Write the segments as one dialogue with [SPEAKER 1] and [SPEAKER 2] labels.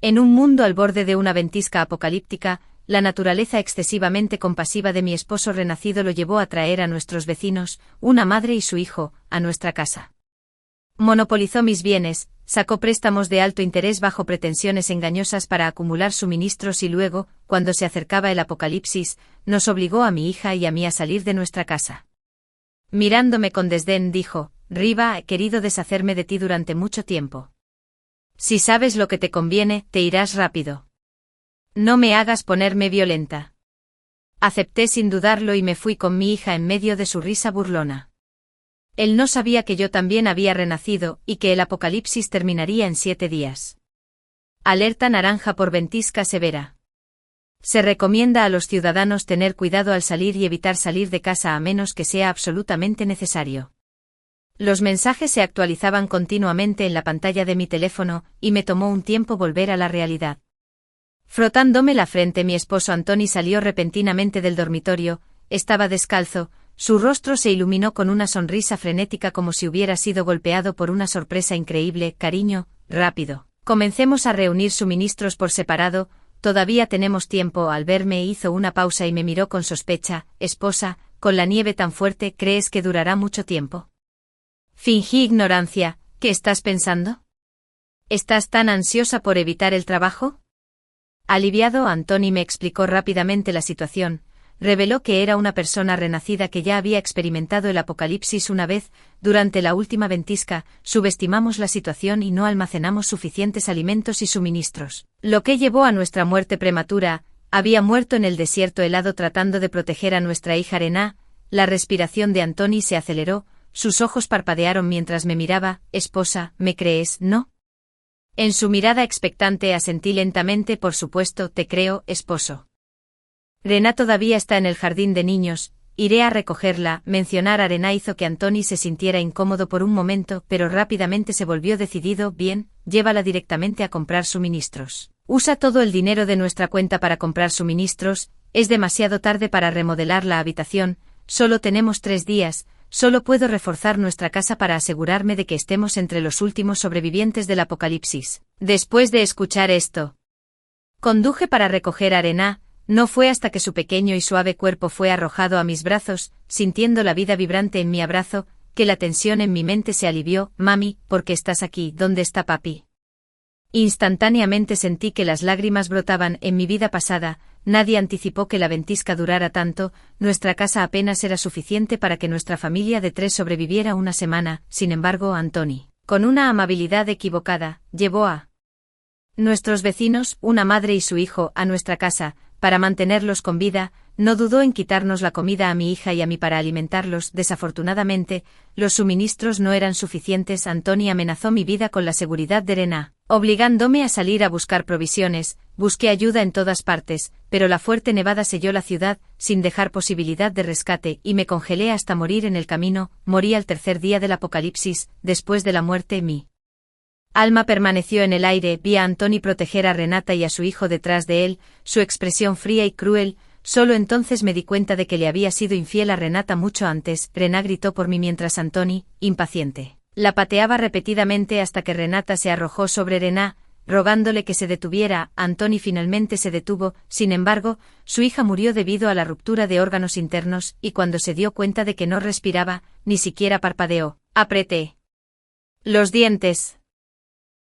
[SPEAKER 1] En un mundo al borde de una ventisca apocalíptica, la naturaleza excesivamente compasiva de mi esposo renacido lo llevó a traer a nuestros vecinos, una madre y su hijo, a nuestra casa. Monopolizó mis bienes, sacó préstamos de alto interés bajo pretensiones engañosas para acumular suministros y luego, cuando se acercaba el apocalipsis, nos obligó a mi hija y a mí a salir de nuestra casa. Mirándome con desdén dijo, Riva, he querido deshacerme de ti durante mucho tiempo. Si sabes lo que te conviene, te irás rápido. No me hagas ponerme violenta. Acepté sin dudarlo y me fui con mi hija en medio de su risa burlona. Él no sabía que yo también había renacido y que el apocalipsis terminaría en 7 días. Alerta naranja por ventisca severa. Se recomienda a los ciudadanos tener cuidado al salir y evitar salir de casa a menos que sea absolutamente necesario. Los mensajes se actualizaban continuamente en la pantalla de mi teléfono y me tomó un tiempo volver a la realidad. Frotándome la frente, mi esposo Antoni salió repentinamente del dormitorio, estaba descalzo, su rostro se iluminó con una sonrisa frenética como si hubiera sido golpeado por una sorpresa increíble. Cariño, rápido. Comencemos a reunir suministros por separado, todavía tenemos tiempo. Al verme hizo una pausa y me miró con sospecha. Esposa, con la nieve tan fuerte, ¿crees que durará mucho tiempo? Fingí ignorancia. ¿Qué estás pensando? ¿Estás tan ansiosa por evitar el trabajo? Aliviado, Antoni me explicó rápidamente la situación. Reveló que era una persona renacida que ya había experimentado el apocalipsis una vez, durante la última ventisca. Subestimamos la situación y no almacenamos suficientes alimentos y suministros, lo que llevó a nuestra muerte prematura. Había muerto en el desierto helado tratando de proteger a nuestra hija Rená. La respiración de Antoni se aceleró, sus ojos parpadearon mientras me miraba. Esposa, ¿me crees, no? En su mirada expectante asentí lentamente. Por supuesto, te creo, esposo. Rená todavía está en el jardín de niños, iré a recogerla. Mencionar a Rená hizo que Antoni se sintiera incómodo por un momento, pero rápidamente se volvió decidido. Bien, llévala directamente a comprar suministros. Usa todo el dinero de nuestra cuenta para comprar suministros, es demasiado tarde para remodelar la habitación, solo tenemos 3 días, solo puedo reforzar nuestra casa para asegurarme de que estemos entre los últimos sobrevivientes del apocalipsis. Después de escuchar esto, conduje para recoger a Rená. No fue hasta que su pequeño y suave cuerpo fue arrojado a mis brazos, sintiendo la vida vibrante en mi abrazo, que la tensión en mi mente se alivió. Mami, ¿por qué estás aquí? ¿Dónde está papi? Instantáneamente sentí que las lágrimas brotaban. En mi vida pasada, nadie anticipó que la ventisca durara tanto, nuestra casa apenas era suficiente para que nuestra familia de 3 sobreviviera una semana. Sin embargo, Antoni, con una amabilidad equivocada, llevó a nuestros vecinos, una madre y su hijo, a nuestra casa, para mantenerlos con vida. No dudó en quitarnos la comida a mi hija y a mí para alimentarlos. Desafortunadamente, los suministros no eran suficientes. Antoni amenazó mi vida con la seguridad de Rená, obligándome a salir a buscar provisiones. Busqué ayuda en todas partes, pero la fuerte nevada selló la ciudad, sin dejar posibilidad de rescate, y me congelé hasta morir en el camino. Morí al 3er día del apocalipsis. Después de la muerte, mi alma permaneció en el aire. Vi a Antoni proteger a Renata y a su hijo detrás de él, su expresión fría y cruel. Solo entonces me di cuenta de que le había sido infiel a Renata mucho antes. Rená gritó por mí mientras Antoni, impaciente, la pateaba repetidamente hasta que Renata se arrojó sobre Rená, rogándole que se detuviera. Antoni finalmente se detuvo. Sin embargo, su hija murió debido a la ruptura de órganos internos, y cuando se dio cuenta de que no respiraba, ni siquiera parpadeó. Apreté los dientes,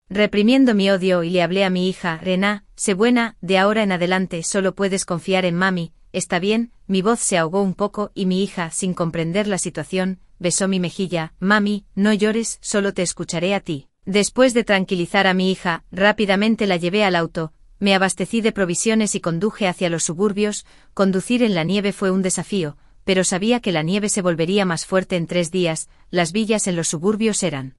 [SPEAKER 1] reprimiendo mi odio, y le hablé a mi hija. Rená, sé buena, de ahora en adelante solo puedes confiar en mami, ¿está bien? Mi voz se ahogó un poco y mi hija, sin comprender la situación, besó mi mejilla. Mami, no llores, solo te escucharé a ti. Después de tranquilizar a mi hija, rápidamente la llevé al auto, me abastecí de provisiones y conduje hacia los suburbios. Conducir en la nieve fue un desafío, pero sabía que la nieve se volvería más fuerte en 3 días, las villas en los suburbios eran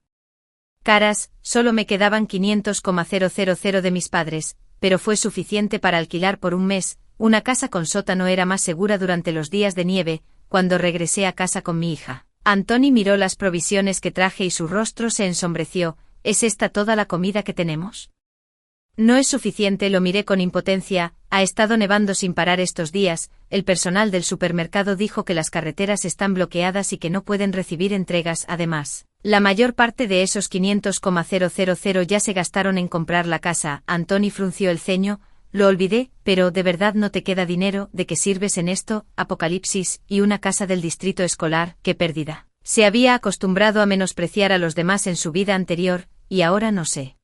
[SPEAKER 1] caras, solo me quedaban 500,000 de mis padres, pero fue suficiente para alquilar por un mes. Una casa con sótano era más segura durante los días de nieve. Cuando regresé a casa con mi hija, Antoni miró las provisiones que traje y su rostro se ensombreció. ¿Es esta toda la comida que tenemos? No es suficiente, lo miré con impotencia. Ha estado nevando sin parar estos días. El personal del supermercado dijo que las carreteras están bloqueadas y que no pueden recibir entregas. Además, La mayor parte de esos 500,000 ya se gastaron en comprar la casa. Antoni frunció el ceño. Lo olvidé, pero ¿de verdad no te queda dinero? ¿De qué sirves en esto? Apocalipsis, y una casa del distrito escolar, qué pérdida. Se había acostumbrado a menospreciar a los demás en su vida anterior, y ahora no sé.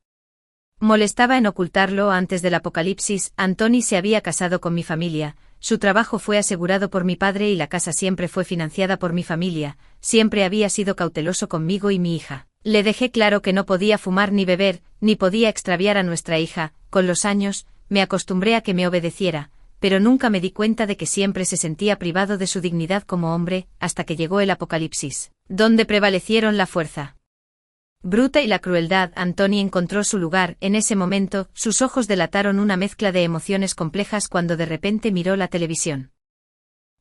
[SPEAKER 1] Molestaba en ocultarlo antes del apocalipsis. Antoni se había casado con mi familia, su trabajo fue asegurado por mi padre y la casa siempre fue financiada por mi familia, siempre había sido cauteloso conmigo y mi hija. Le dejé claro que no podía fumar ni beber, ni podía extraviar a nuestra hija. Con los años, me acostumbré a que me obedeciera, pero nunca me di cuenta de que siempre se sentía privado de su dignidad como hombre, hasta que llegó el apocalipsis, donde prevalecieron la fuerza bruta y la crueldad. Antoni encontró su lugar. En ese momento, sus ojos delataron una mezcla de emociones complejas cuando de repente miró la televisión.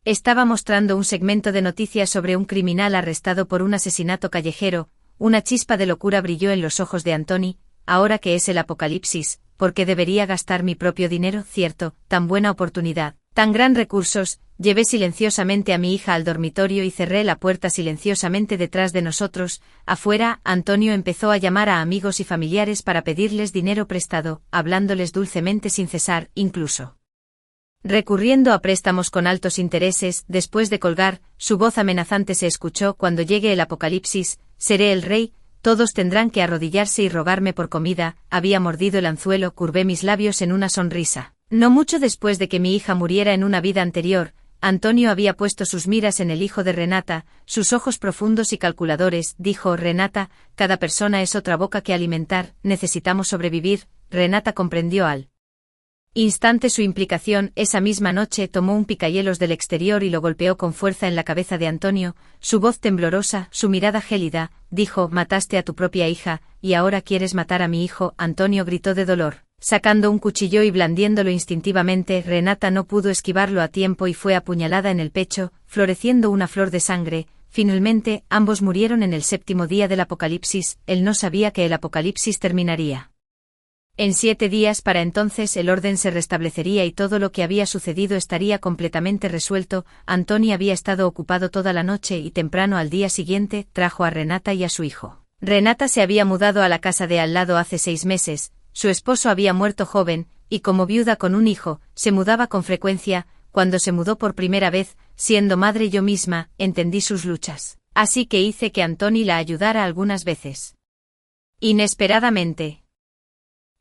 [SPEAKER 1] Estaba mostrando un segmento de noticias sobre un criminal arrestado por un asesinato callejero. Una chispa de locura brilló en los ojos de Antoni. Ahora que es el apocalipsis, ¿por qué debería gastar mi propio dinero? Cierto, tan buena oportunidad, tan gran recursos. Llevé silenciosamente a mi hija al dormitorio y cerré la puerta silenciosamente detrás de nosotros. Afuera, Antonio empezó a llamar a amigos y familiares para pedirles dinero prestado, hablándoles dulcemente sin cesar, incluso recurriendo a préstamos con altos intereses. Después de colgar, su voz amenazante se escuchó: cuando llegue el apocalipsis, seré el rey, todos tendrán que arrodillarse y rogarme por comida. Había mordido el anzuelo, curvé mis labios en una sonrisa. No mucho después de que mi hija muriera en una vida anterior, Antonio había puesto sus miras en el hijo de Renata, sus ojos profundos y calculadores. Dijo: Renata, cada persona es otra boca que alimentar, necesitamos sobrevivir. Renata comprendió al instante su implicación. Esa misma noche tomó un picahielos del exterior y lo golpeó con fuerza en la cabeza de Antonio. Su voz temblorosa, su mirada gélida, dijo: mataste a tu propia hija, y ahora quieres matar a mi hijo. Antonio gritó de dolor, sacando un cuchillo y blandiéndolo instintivamente. Renata no pudo esquivarlo a tiempo y fue apuñalada en el pecho, floreciendo una flor de sangre. Finalmente, ambos murieron en el 7º día del apocalipsis. Él no sabía que el apocalipsis terminaría en 7 días. Para entonces el orden se restablecería y todo lo que había sucedido estaría completamente resuelto. Antoni había estado ocupado toda la noche y temprano al día siguiente trajo a Renata y a su hijo. Renata se había mudado a la casa de al lado hace 6 meses, su esposo había muerto joven, y como viuda con un hijo, se mudaba con frecuencia. Cuando se mudó por primera vez, siendo madre yo misma, entendí sus luchas. Así que hice que Antoni la ayudara algunas veces. Inesperadamente,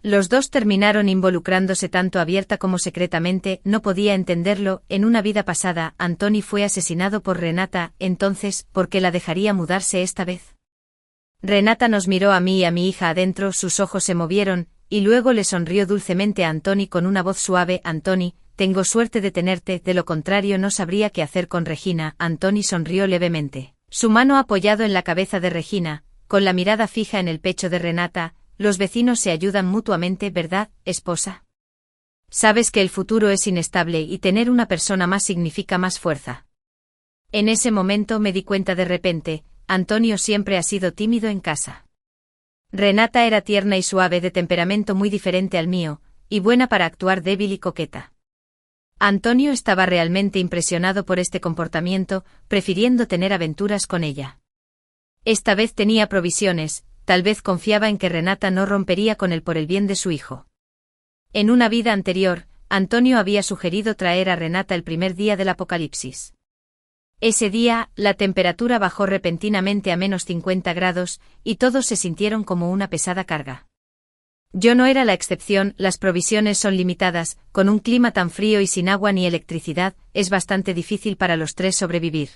[SPEAKER 1] los dos terminaron involucrándose tanto abierta como secretamente. No podía entenderlo. En una vida pasada, Antoni fue asesinado por Renata. Entonces, ¿por qué la dejaría mudarse esta vez? Renata nos miró a mí y a mi hija adentro, sus ojos se movieron, y luego le sonrió dulcemente a Antoni con una voz suave. Antoni, tengo suerte de tenerte, de lo contrario no sabría qué hacer con Regina. Antoni sonrió levemente, su mano apoyado en la cabeza de Regina, con la mirada fija en el pecho de Renata. Los vecinos se ayudan mutuamente, ¿verdad, esposa? Sabes que el futuro es inestable y tener una persona más significa más fuerza. En ese momento me di cuenta de repente, Antonio siempre ha sido tímido en casa. Renata era tierna y suave, de temperamento muy diferente al mío, y buena para actuar débil y coqueta. Antonio estaba realmente impresionado por este comportamiento, prefiriendo tener aventuras con ella. Esta vez tenía provisiones. Tal vez confiaba en que Renata no rompería con él por el bien de su hijo. En una vida anterior, Antonio había sugerido traer a Renata el primer día del apocalipsis. Ese día, la temperatura bajó repentinamente a -50 grados, y todos se sintieron como una pesada carga. Yo no era la excepción. Las provisiones son limitadas, con un clima tan frío y sin agua ni electricidad, es bastante difícil para los tres sobrevivir.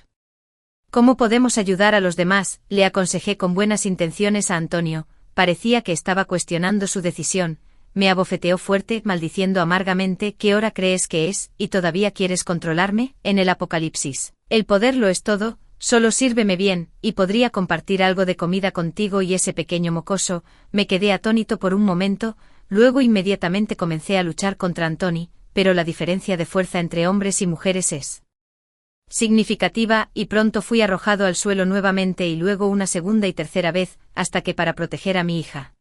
[SPEAKER 1] ¿Cómo podemos ayudar a los demás?, le aconsejé con buenas intenciones a Antonio. Parecía que estaba cuestionando su decisión. Me abofeteó fuerte, maldiciendo amargamente. ¿Qué hora crees que es, y todavía quieres controlarme? En el apocalipsis, el poder lo es todo. Solo sírveme bien, y podría compartir algo de comida contigo y ese pequeño mocoso. Me quedé atónito por un momento, luego inmediatamente comencé a luchar contra Antoni, pero la diferencia de fuerza entre hombres y mujeres es significativa, y pronto fui arrojado al suelo nuevamente y luego una segunda y tercera vez, hasta que para proteger a mi hija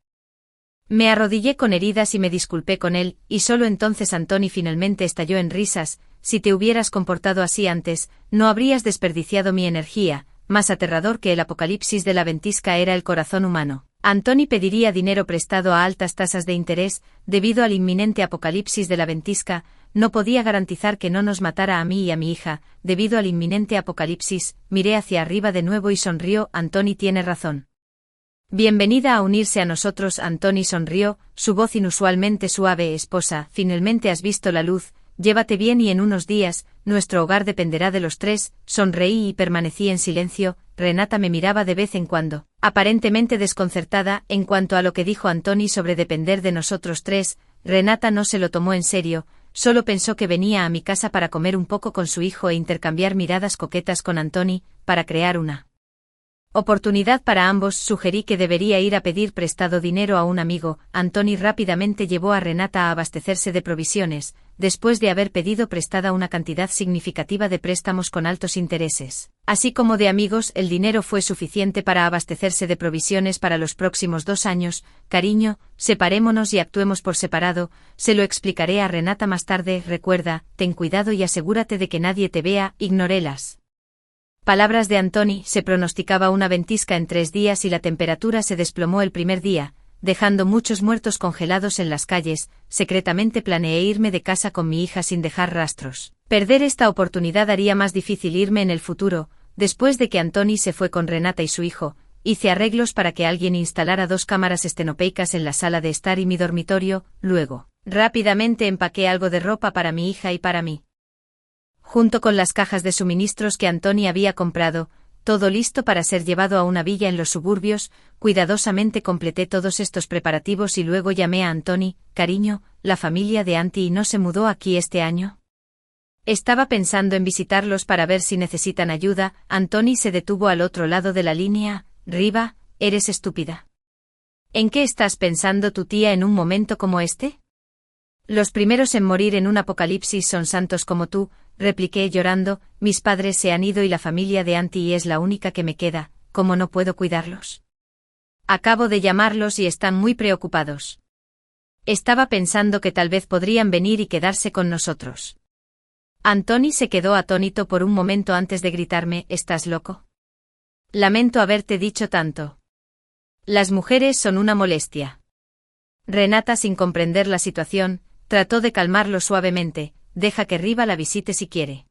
[SPEAKER 1] me arrodillé con heridas y me disculpé con él, y solo entonces Antoni finalmente estalló en risas. Si te hubieras comportado así antes, no habrías desperdiciado mi energía, más aterrador que el apocalipsis de la ventisca era el corazón humano. Antoni pediría dinero prestado a altas tasas de interés, debido al inminente apocalipsis de la ventisca. No podía garantizar que no nos matara a mí y a mi hija, debido al inminente apocalipsis. Miré hacia arriba de nuevo y sonrió. Antoni tiene razón. Bienvenida a unirse a nosotros. Antoni sonrió, su voz inusualmente suave. Esposa, finalmente has visto la luz, llévate bien y en unos días, nuestro hogar dependerá de los tres. Sonreí y permanecí en silencio. Renata me miraba de vez en cuando, aparentemente desconcertada. En cuanto a lo que dijo Antoni sobre depender de nosotros tres, Renata no se lo tomó en serio, solo pensó que venía a mi casa para comer un poco con su hijo e intercambiar miradas coquetas con Antoni, para crear una oportunidad para ambos. Sugerí que debería ir a pedir prestado dinero a un amigo. Antoni rápidamente llevó a Renata a abastecerse de provisiones, después de haber pedido prestada una cantidad significativa de préstamos con altos intereses. Así como de amigos, el dinero fue suficiente para abastecerse de provisiones para los próximos 2 años. Cariño, separémonos y actuemos por separado, se lo explicaré a Renata más tarde. Recuerda, ten cuidado y asegúrate de que nadie te vea. Ignoré las palabras de Antoni. Se pronosticaba una ventisca en 3 días y la temperatura se desplomó el primer día, dejando muchos muertos congelados en las calles. Secretamente planeé irme de casa con mi hija sin dejar rastros. Perder esta oportunidad haría más difícil irme en el futuro. Después de que Antoni se fue con Renata y su hijo, hice arreglos para que alguien instalara 2 cámaras estenopeicas en la sala de estar y mi dormitorio. Luego, rápidamente empaqué algo de ropa para mi hija y para mí, junto con las cajas de suministros que Antoni había comprado, todo listo para ser llevado a una villa en los suburbios. Cuidadosamente completé todos estos preparativos y luego llamé a Antoni. Cariño, ¿la familia de Antti no se mudó aquí este año? Estaba pensando en visitarlos para ver si necesitan ayuda. Antoni se detuvo al otro lado de la línea. Riva, eres estúpida. ¿En qué estás pensando tu tía en un momento como este? Los primeros en morir en un apocalipsis son santos como tú, repliqué llorando. Mis padres se han ido y la familia de Antti es la única que me queda. ¿Cómo no puedo cuidarlos? Acabo de llamarlos y están muy preocupados. Estaba pensando que tal vez podrían venir y quedarse con nosotros. Antoni se quedó atónito por un momento antes de gritarme, ¿estás loco? Lamento haberte dicho tanto. Las mujeres son una molestia. Renata, sin comprender la situación, trató de calmarlo suavemente. Deja que Riva la visite si quiere.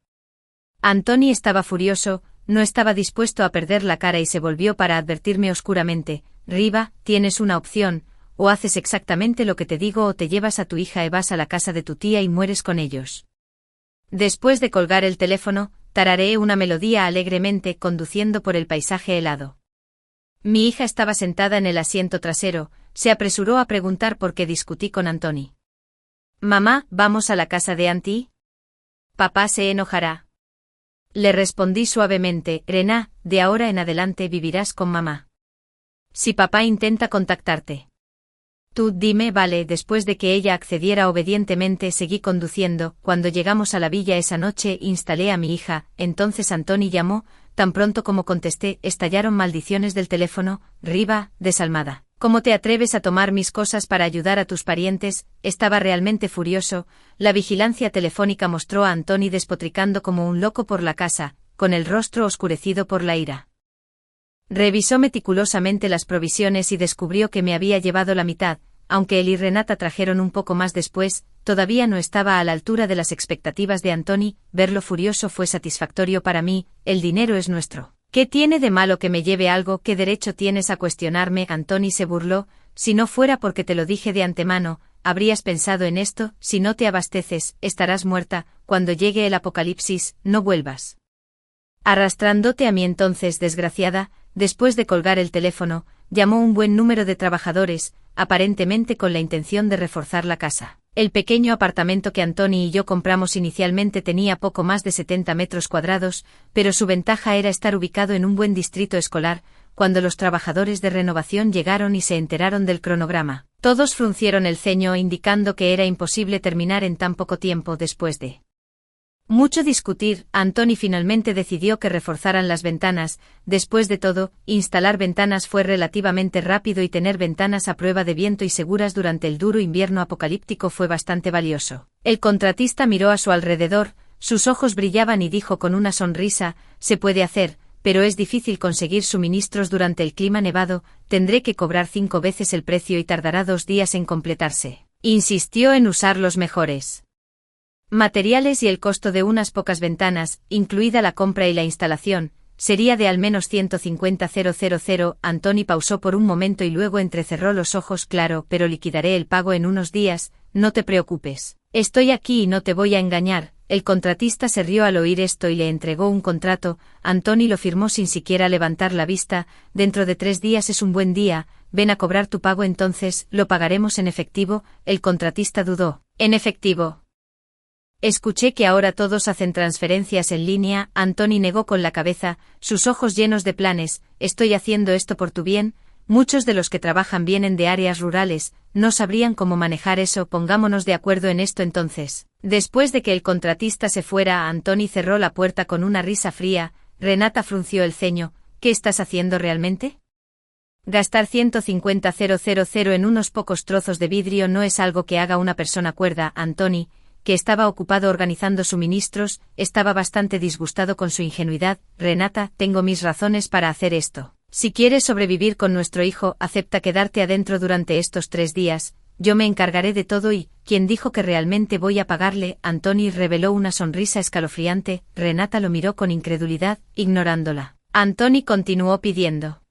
[SPEAKER 1] Antoni estaba furioso, no estaba dispuesto a perder la cara y se volvió para advertirme oscuramente. Riva, tienes una opción, o haces exactamente lo que te digo o te llevas a tu hija y vas a la casa de tu tía y mueres con ellos. Después de colgar el teléfono, tarareé una melodía alegremente conduciendo por el paisaje helado. Mi hija estaba sentada en el asiento trasero, se apresuró a preguntar por qué discutí con Antoni. Mamá, ¿vamos a la casa de Antti? Papá se enojará. Le respondí suavemente, Rena, de ahora en adelante vivirás con mamá. Si papá intenta contactarte, tú dime. Vale. Después de que ella accediera obedientemente seguí conduciendo. Cuando llegamos a la villa esa noche instalé a mi hija. Entonces Antoni llamó. Tan pronto como contesté, estallaron maldiciones del teléfono. Riva, desalmada. ¿Cómo te atreves a tomar mis cosas para ayudar a tus parientes? Estaba realmente furioso. La vigilancia telefónica mostró a Antoni despotricando como un loco por la casa, con el rostro oscurecido por la ira. Revisó meticulosamente las provisiones y descubrió que me había llevado la mitad. Aunque él y Renata trajeron un poco más después, todavía no estaba a la altura de las expectativas de Antoni. Verlo furioso fue satisfactorio para mí. El dinero es nuestro. ¿Qué tiene de malo que me lleve algo? ¿Qué derecho tienes a cuestionarme? Antoni se burló. Si no fuera porque te lo dije de antemano, habrías pensado en esto. Si no te abasteces, estarás muerta. Cuando llegue el apocalipsis, no vuelvas arrastrándote a mí. Entonces, desgraciada, después de colgar el teléfono, llamó un buen número de trabajadores, aparentemente con la intención de reforzar la casa. El pequeño apartamento que Antoni y yo compramos inicialmente tenía poco más de 70 metros cuadrados, pero su ventaja era estar ubicado en un buen distrito escolar. Cuando los trabajadores de renovación llegaron y se enteraron del cronograma, todos fruncieron el ceño indicando que era imposible terminar en tan poco tiempo. Después de mucho discutir, Antoni finalmente decidió que reforzaran las ventanas. Después de todo, instalar ventanas fue relativamente rápido y tener ventanas a prueba de viento y seguras durante el duro invierno apocalíptico fue bastante valioso. El contratista miró a su alrededor, sus ojos brillaban y dijo con una sonrisa, se puede hacer, pero es difícil conseguir suministros durante el clima nevado, tendré que cobrar 5 veces el precio y tardará 2 días en completarse. Insistió en usar los mejores materiales y el costo de unas pocas ventanas, incluida la compra y la instalación, sería de al menos 150.000. Antoni pausó por un momento y luego entrecerró los ojos. Claro, pero liquidaré el pago en unos días, no te preocupes. Estoy aquí y no te voy a engañar. El contratista se rió al oír esto y le entregó un contrato. Antoni lo firmó sin siquiera levantar la vista. Dentro de 3 días es un buen día, ven a cobrar tu pago entonces, ¿lo pagaremos en efectivo? El contratista dudó. ¿En efectivo? Escuché que ahora todos hacen transferencias en línea. Antoni negó con la cabeza, sus ojos llenos de planes. Estoy haciendo esto por tu bien. Muchos de los que trabajan vienen de áreas rurales, no sabrían cómo manejar eso. Pongámonos de acuerdo en esto entonces. Después de que el contratista se fuera, Antoni cerró la puerta con una risa fría. Renata frunció el ceño. ¿Qué estás haciendo realmente? Gastar 150.000 en unos pocos trozos de vidrio no es algo que haga una persona cuerda. Antoni, que estaba ocupado organizando suministros, estaba bastante disgustado con su ingenuidad. Renata, tengo mis razones para hacer esto. Si quieres sobrevivir con nuestro hijo, acepta quedarte adentro durante estos 3 días, yo me encargaré de todo y, ¿quién dijo que realmente voy a pagarle? Antoni reveló una sonrisa escalofriante. Renata lo miró con incredulidad, ignorándola. Antoni continuó pidiendo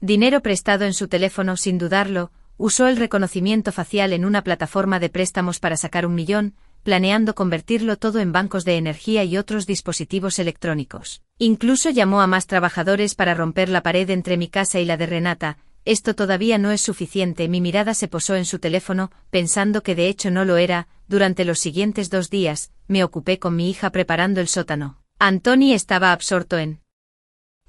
[SPEAKER 1] dinero prestado en su teléfono sin dudarlo, usó el reconocimiento facial en una plataforma de préstamos para sacar 1 millón, planeando convertirlo todo en bancos de energía y otros dispositivos electrónicos. Incluso llamó a más trabajadores para romper la pared entre mi casa y la de Renata. Esto todavía no es suficiente. Mi mirada se posó en su teléfono, pensando que de hecho no lo era. Durante los siguientes 2 días, me ocupé con mi hija preparando el sótano. Antoni estaba absorto en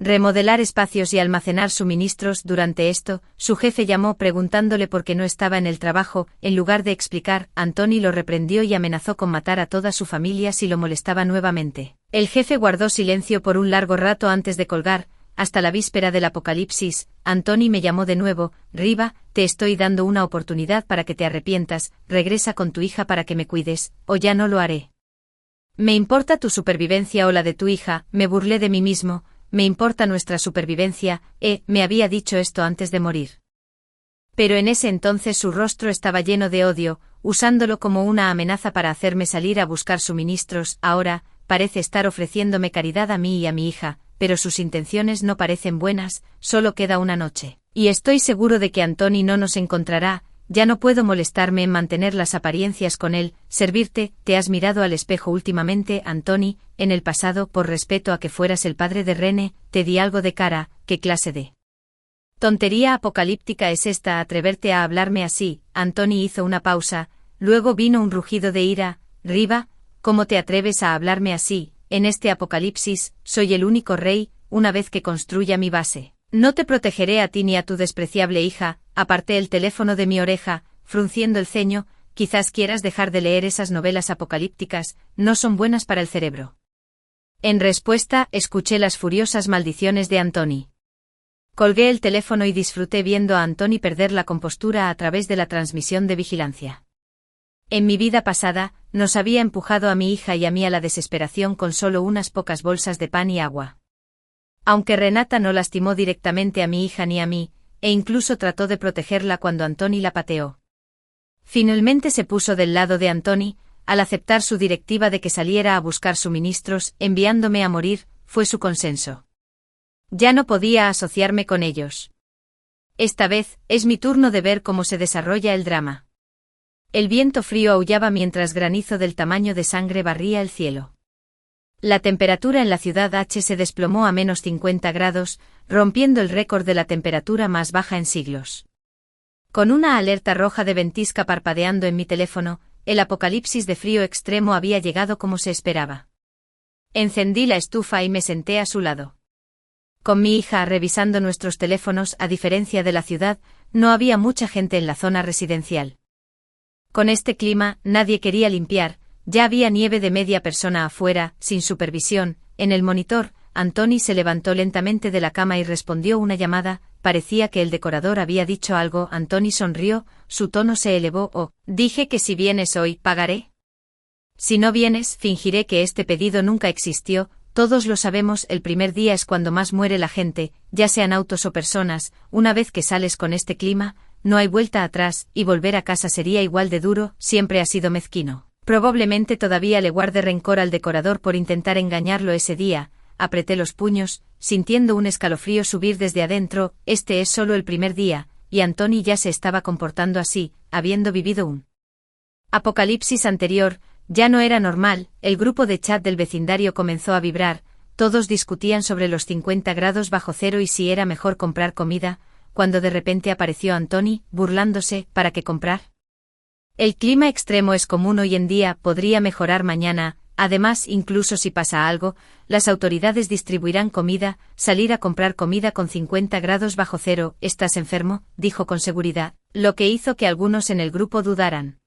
[SPEAKER 1] remodelar espacios y almacenar suministros. Durante esto, su jefe llamó preguntándole por qué no estaba en el trabajo. En lugar de explicar, Antoni lo reprendió y amenazó con matar a toda su familia si lo molestaba nuevamente. El jefe guardó silencio por un largo rato antes de colgar. Hasta la víspera del apocalipsis, Antoni me llamó de nuevo. Riva, te estoy dando una oportunidad para que te arrepientas, regresa con tu hija para que me cuides, o ya no lo haré. Me importa tu supervivencia o la de tu hija, me burlé de mí mismo. Me importa nuestra supervivencia, me había dicho esto antes de morir. Pero en ese entonces su rostro estaba lleno de odio, usándolo como una amenaza para hacerme salir a buscar suministros. Ahora, parece estar ofreciéndome caridad a mí y a mi hija, pero sus intenciones no parecen buenas. Solo queda una noche. Y estoy seguro de que Antoni no nos encontrará. Ya no puedo molestarme en mantener las apariencias con él. Servirte, ¿te has mirado al espejo últimamente, Antoni? En el pasado, por respeto a que fueras el padre de Rene, te di algo de cara. ¿Qué clase de tontería apocalíptica es esta? Atreverte a hablarme así. Antoni hizo una pausa, luego vino un rugido de ira. Riva, ¿cómo te atreves a hablarme así? En este apocalipsis, soy el único rey. Una vez que construya mi base, no te protegeré a ti ni a tu despreciable hija. Aparté el teléfono de mi oreja, frunciendo el ceño. Quizás quieras dejar de leer esas novelas apocalípticas, no son buenas para el cerebro. En respuesta, escuché las furiosas maldiciones de Antoni. Colgué el teléfono y disfruté viendo a Antoni perder la compostura a través de la transmisión de vigilancia. En mi vida pasada, nos había empujado a mi hija y a mí a la desesperación con solo unas pocas bolsas de pan y agua. Aunque Renata no lastimó directamente a mi hija ni a mí, e incluso trató de protegerla cuando Antoni la pateó. Finalmente se puso del lado de Antoni, al aceptar su directiva de que saliera a buscar suministros, enviándome a morir, fue su consenso. Ya no podía asociarme con ellos. Esta vez, es mi turno de ver cómo se desarrolla el drama. El viento frío aullaba mientras granizo del tamaño de sangre barría el cielo. La temperatura en la ciudad H se desplomó a menos 50 grados, rompiendo el récord de la temperatura más baja en siglos. Con una alerta roja de ventisca parpadeando en mi teléfono, el apocalipsis de frío extremo había llegado como se esperaba. Encendí la estufa y me senté a su lado. Con mi hija revisando nuestros teléfonos, a diferencia de la ciudad, no había mucha gente en la zona residencial. Con este clima, nadie quería limpiar, ya había nieve de media persona afuera, sin supervisión. En el monitor, Antoni se levantó lentamente de la cama y respondió una llamada. Parecía que el decorador había dicho algo. Antoni sonrió, su tono se elevó. Oh, dije que si vienes hoy, pagaré. Si no vienes, fingiré que este pedido nunca existió. todos lo sabemos, el primer día es cuando más muere la gente, ya sean autos o personas, una vez que sales con este clima, no hay vuelta atrás, y volver a casa sería igual de duro, siempre ha sido mezquino. Probablemente todavía le guarde rencor al decorador por intentar engañarlo ese día. Apreté los puños, sintiendo un escalofrío subir desde adentro. Este es solo el primer día, y Antoni ya se estaba comportando así, habiendo vivido un apocalipsis anterior. Ya no era normal. El grupo de chat del vecindario comenzó a vibrar, todos discutían sobre los 50 grados bajo cero y si era mejor comprar comida, cuando de repente apareció Antoni, burlándose. ¿Para qué comprar? El clima extremo es común hoy en día, podría mejorar mañana. Además, incluso si pasa algo, las autoridades distribuirán comida. Salir a comprar comida con 50 grados bajo cero, ¿estás enfermo?, dijo con seguridad, lo que hizo que algunos en el grupo dudaran.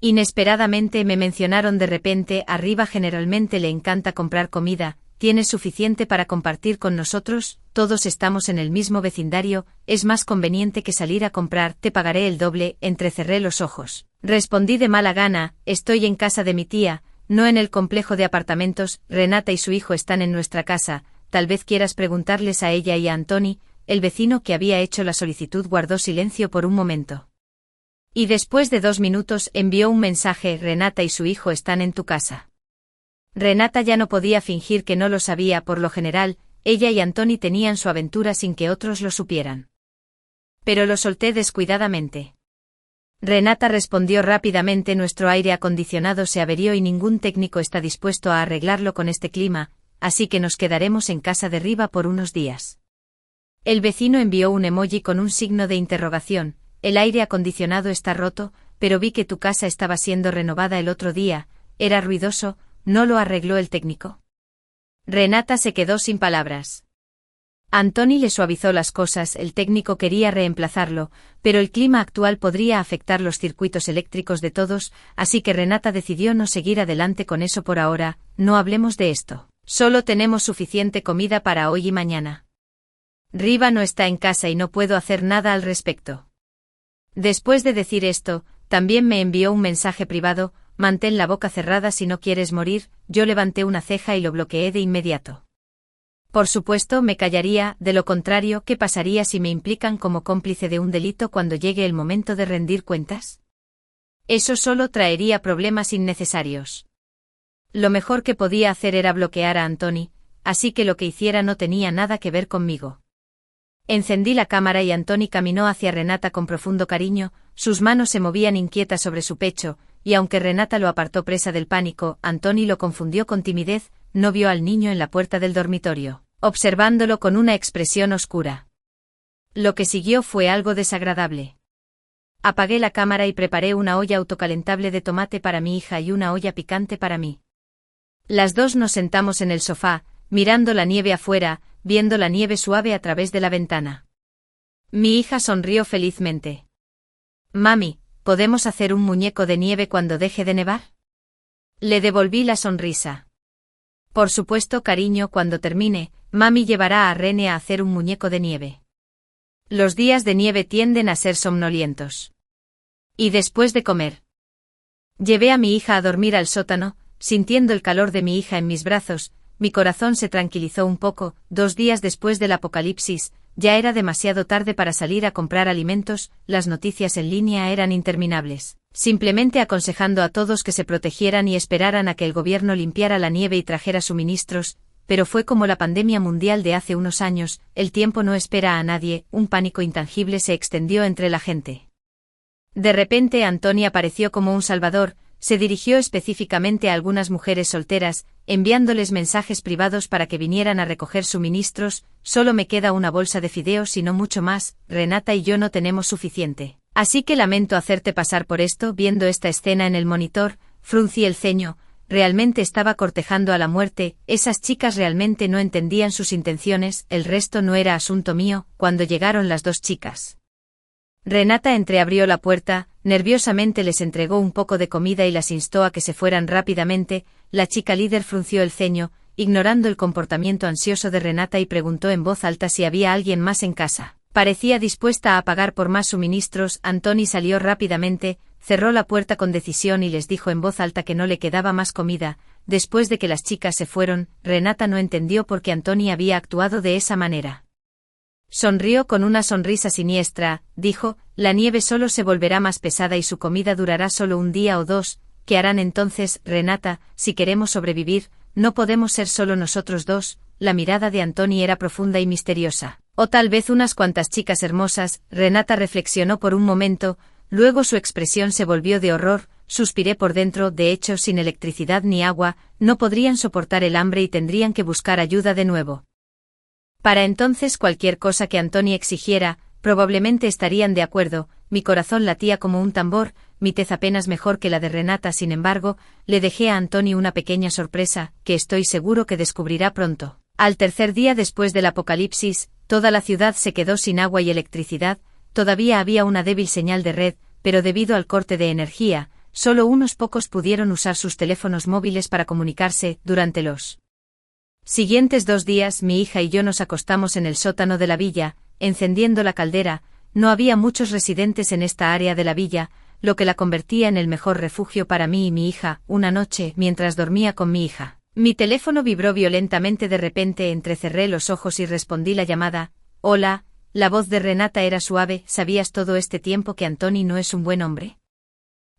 [SPEAKER 1] Inesperadamente me mencionaron de repente. Arriba generalmente le encanta comprar comida. ¿Tienes suficiente para compartir con nosotros? Todos estamos en el mismo vecindario, es más conveniente que salir a comprar. Te pagaré el doble. Entrecerré los ojos. Respondí de mala gana, estoy en casa de mi tía, no en el complejo de apartamentos. Renata y su hijo están en nuestra casa, tal vez quieras preguntarles a ella y a Antoni. El vecino que había hecho la solicitud guardó silencio por un momento. Y después de 2 minutos envió un mensaje: Renata y su hijo están en tu casa. Renata ya no podía fingir que no lo sabía. Por lo general, ella y Antoni tenían su aventura sin que otros lo supieran. Pero lo solté descuidadamente. Renata respondió rápidamente: nuestro aire acondicionado se averió y ningún técnico está dispuesto a arreglarlo con este clima, así que nos quedaremos en casa de Riva por unos días. El vecino envió un emoji con un signo de interrogación. El aire acondicionado está roto, pero vi que tu casa estaba siendo renovada el otro día, era ruidoso, ¿no lo arregló el técnico? Renata se quedó sin palabras. Antoni le suavizó las cosas, el técnico quería reemplazarlo, pero el clima actual podría afectar los circuitos eléctricos de todos, así que Renata decidió no seguir adelante con eso por ahora. No hablemos de esto. Solo tenemos suficiente comida para hoy y mañana. Riva no está en casa y no puedo hacer nada al respecto. Después de decir esto, también me envió un mensaje privado: mantén la boca cerrada si no quieres morir. Yo levanté una ceja y lo bloqueé de inmediato. Por supuesto me callaría, de lo contrario, ¿qué pasaría si me implican como cómplice de un delito cuando llegue el momento de rendir cuentas? Eso solo traería problemas innecesarios. Lo mejor que podía hacer era bloquear a Antoni, así que lo que hiciera no tenía nada que ver conmigo. Encendí la cámara y Antoni caminó hacia Renata con profundo cariño, sus manos se movían inquietas sobre su pecho, y aunque Renata lo apartó presa del pánico, Antoni lo confundió con timidez. No vio al niño en la puerta del dormitorio, observándolo con una expresión oscura. Lo que siguió fue algo desagradable. Apagué la cámara y preparé una olla autocalentable de tomate para mi hija y una olla picante para mí. Las dos nos sentamos en el sofá, mirando la nieve afuera, viendo la nieve suave a través de la ventana. Mi hija sonrió felizmente. Mami, ¿podemos hacer un muñeco de nieve cuando deje de nevar? Le devolví la sonrisa. Por supuesto, cariño, cuando termine, mami llevará a Rene a hacer un muñeco de nieve. Los días de nieve tienden a ser somnolientos. Y después de comer, llevé a mi hija a dormir al sótano, sintiendo el calor de mi hija en mis brazos. Mi corazón se tranquilizó un poco. 2 días después del apocalipsis, ya era demasiado tarde para salir a comprar alimentos. Las noticias en línea eran interminables, simplemente aconsejando a todos que se protegieran y esperaran a que el gobierno limpiara la nieve y trajera suministros, pero fue como la pandemia mundial de hace unos años, el tiempo no espera a nadie. Un pánico intangible se extendió entre la gente. De repente Antoni apareció como un salvador. Se dirigió específicamente a algunas mujeres solteras, enviándoles mensajes privados para que vinieran a recoger suministros. Solo me queda una bolsa de fideos y no mucho más. Renata y yo no tenemos suficiente. Así que lamento hacerte pasar por esto. Viendo esta escena en el monitor, fruncí el ceño. Realmente estaba cortejando a la muerte. Esas chicas realmente no entendían sus intenciones. El resto no era asunto mío. Cuando llegaron las 2 chicas, Renata entreabrió la puerta, nerviosamente les entregó un poco de comida y las instó a que se fueran rápidamente. La chica líder frunció el ceño, ignorando el comportamiento ansioso de Renata, y preguntó en voz alta si había alguien más en casa. Parecía dispuesta a pagar por más suministros. Antoni salió rápidamente, cerró la puerta con decisión y les dijo en voz alta que no le quedaba más comida. Después de que las chicas se fueron, Renata no entendió por qué Antoni había actuado de esa manera. Sonrió con una sonrisa siniestra, dijo, la nieve solo se volverá más pesada y su comida durará solo un día o dos. ¿Qué harán entonces, Renata, si queremos sobrevivir? No podemos ser solo nosotros dos. La mirada de Antoni era profunda y misteriosa. O tal vez unas cuantas chicas hermosas. Renata reflexionó por un momento, luego su expresión se volvió de horror. Suspiré por dentro. De hecho, sin electricidad ni agua, no podrían soportar el hambre y tendrían que buscar ayuda de nuevo. Para entonces cualquier cosa que Antoni exigiera, probablemente estarían de acuerdo. Mi corazón latía como un tambor, mi tez apenas mejor que la de Renata. Sin embargo, le dejé a Antoni una pequeña sorpresa, que estoy seguro que descubrirá pronto. Al tercer día después del apocalipsis, toda la ciudad se quedó sin agua y electricidad. Todavía había una débil señal de red, pero debido al corte de energía, solo unos pocos pudieron usar sus teléfonos móviles para comunicarse. Durante los siguientes 2 días mi hija y yo nos acostamos en el sótano de la villa, encendiendo la caldera. No había muchos residentes en esta área de la villa, lo que la convertía en el mejor refugio para mí y mi hija. Una noche, mientras dormía con mi hija, mi teléfono vibró violentamente. De repente entrecerré los ojos y respondí la llamada. Hola, la voz de Renata era suave. ¿Sabías todo este tiempo que Antoni no es un buen hombre?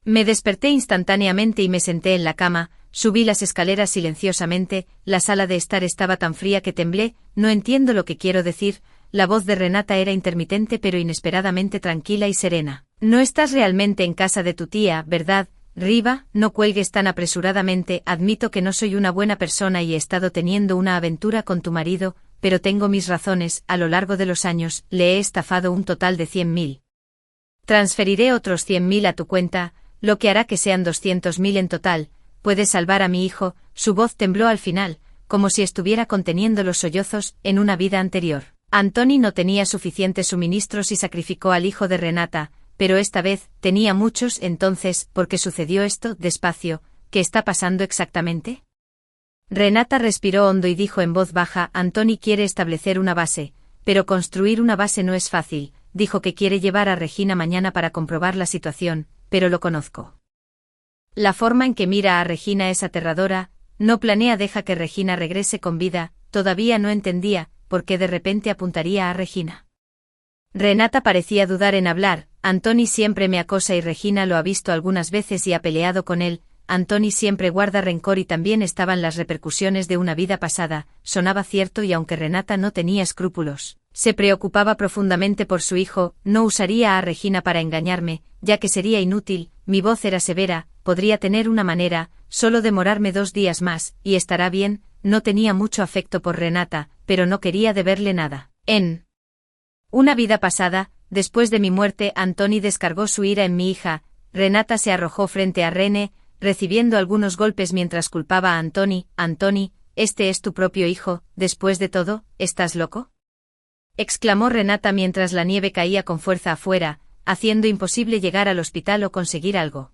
[SPEAKER 1] Me desperté instantáneamente y me senté en la cama. Subí las escaleras silenciosamente. La sala de estar estaba tan fría que temblé. No entiendo lo que quiero decir. La voz de Renata era intermitente pero inesperadamente tranquila y serena. No estás realmente en casa de tu tía, ¿verdad, Riva? No cuelgues tan apresuradamente. Admito que no soy una buena persona y he estado teniendo una aventura con tu marido, pero tengo mis razones. A lo largo de los años, le he estafado un total de 100.000. Transferiré otros 100.000 a tu cuenta, lo que hará que sean 200.000 en total. Puedes salvar a mi hijo. Su voz tembló al final, como si estuviera conteniendo los sollozos. En una vida anterior, Antoni no tenía suficientes suministros y sacrificó al hijo de Renata, pero esta vez tenía muchos. Entonces, ¿por qué sucedió esto? Despacio, ¿qué está pasando exactamente? Renata respiró hondo y dijo en voz baja, Antoni quiere establecer una base, pero construir una base no es fácil. Dijo que quiere llevar a Regina mañana para comprobar la situación, pero lo conozco. La forma en que mira a Regina es aterradora. No planea deja que Regina regrese con vida. Todavía no entendía por qué de repente apuntaría a Regina. Renata parecía dudar en hablar. Antoni siempre me acosa y Regina lo ha visto algunas veces y ha peleado con él. Antoni siempre guarda rencor y también estaban las repercusiones de una vida pasada. Sonaba cierto y aunque Renata no tenía escrúpulos, se preocupaba profundamente por su hijo. No usaría a Regina para engañarme, ya que sería inútil. Mi voz era severa. Podría tener una manera, solo demorarme 2 días más, y estará bien. No tenía mucho afecto por Renata, pero no quería deberle nada. En una vida pasada, después de mi muerte, Antoni descargó su ira en mi hija. Renata se arrojó frente a Rene, recibiendo algunos golpes mientras culpaba a Antoni. Antoni, este es tu propio hijo. Después de todo, ¿estás loco?, exclamó Renata mientras la nieve caía con fuerza afuera, haciendo imposible llegar al hospital o conseguir algo.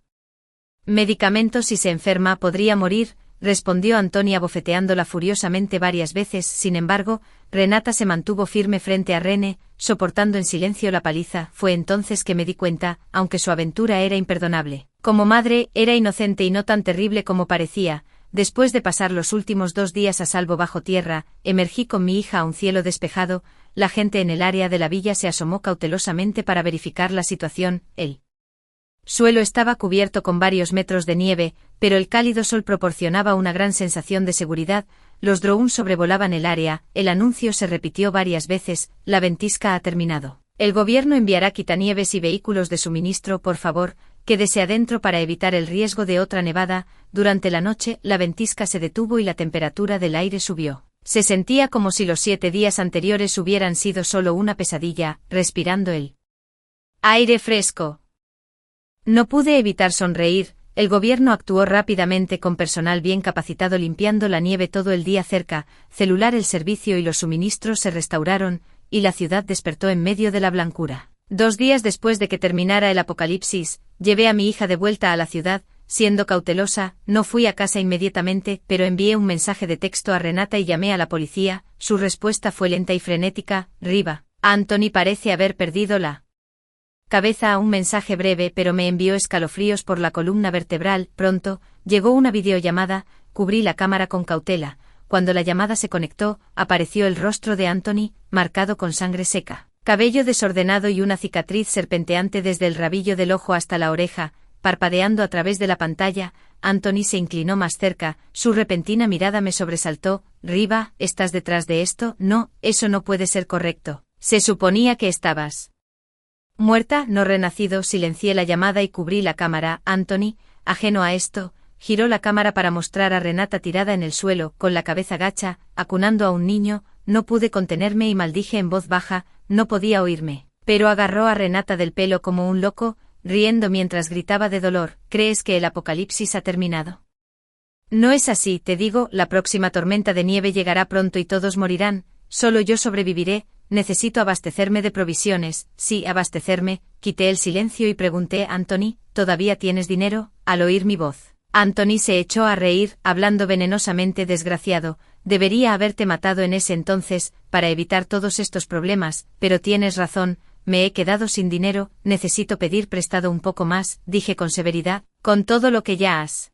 [SPEAKER 1] Medicamentos. Si se enferma podría morir, respondió Antoni abofeteándola furiosamente varias veces. Sin embargo, Renata se mantuvo firme frente a Rene, soportando en silencio la paliza. Fue entonces que me di cuenta, aunque su aventura era imperdonable, como madre, era inocente y no tan terrible como parecía. Después de pasar los últimos 2 días a salvo bajo tierra, emergí con mi hija a un cielo despejado. La gente en el área de la villa se asomó cautelosamente para verificar la situación. El suelo estaba cubierto con varios metros de nieve, pero el cálido sol proporcionaba una gran sensación de seguridad. Los drones sobrevolaban el área. El anuncio se repitió varias veces. La ventisca ha terminado. El gobierno enviará quitanieves y vehículos de suministro. Por favor, quédese adentro para evitar el riesgo de otra nevada. Durante la noche, la ventisca se detuvo y la temperatura del aire subió. Se sentía como si los 7 días anteriores hubieran sido solo una pesadilla. Respirando el aire fresco, no pude evitar sonreír. El gobierno actuó rápidamente con personal bien capacitado limpiando la nieve todo el día cerca. Celular. El servicio y los suministros se restauraron, y la ciudad despertó en medio de la blancura. 2 días después de que terminara el apocalipsis, llevé a mi hija de vuelta a la ciudad. Siendo cautelosa, no fui a casa inmediatamente, pero envié un mensaje de texto a Renata y llamé a la policía. Su respuesta fue lenta y frenética. Riva, Antoni parece haber perdido la Cabeza, un mensaje breve pero me envió escalofríos por la columna vertebral. Pronto, llegó una videollamada, cubrí la cámara con cautela. Cuando la llamada se conectó, apareció el rostro de Anthony, marcado con sangre seca. Cabello desordenado y una cicatriz serpenteante desde el rabillo del ojo hasta la oreja, parpadeando a través de la pantalla. Anthony se inclinó más cerca, su repentina mirada me sobresaltó. Riva, ¿estás detrás de esto? No, eso no puede ser correcto. Se suponía que estabas muerta, no renacido. Silencié la llamada y cubrí la cámara. Anthony, ajeno a esto, giró la cámara para mostrar a Renata tirada en el suelo, con la cabeza gacha, acunando a un niño. No pude contenerme y maldije en voz baja, no podía oírme. Pero agarró a Renata del pelo como un loco, riendo mientras gritaba de dolor. ¿Crees que el apocalipsis ha terminado? No es así, te digo, la próxima tormenta de nieve llegará pronto y todos morirán, solo yo sobreviviré. Necesito abastecerme de provisiones. Sí, abastecerme. Quité el silencio y pregunté: Anthony, ¿todavía tienes dinero? Al oír mi voz, Anthony se echó a reír, hablando venenosamente. Desgraciado, debería haberte matado en ese entonces, para evitar todos estos problemas, pero tienes razón, me he quedado sin dinero, necesito pedir prestado un poco más, dije con severidad. Con todo lo que ya has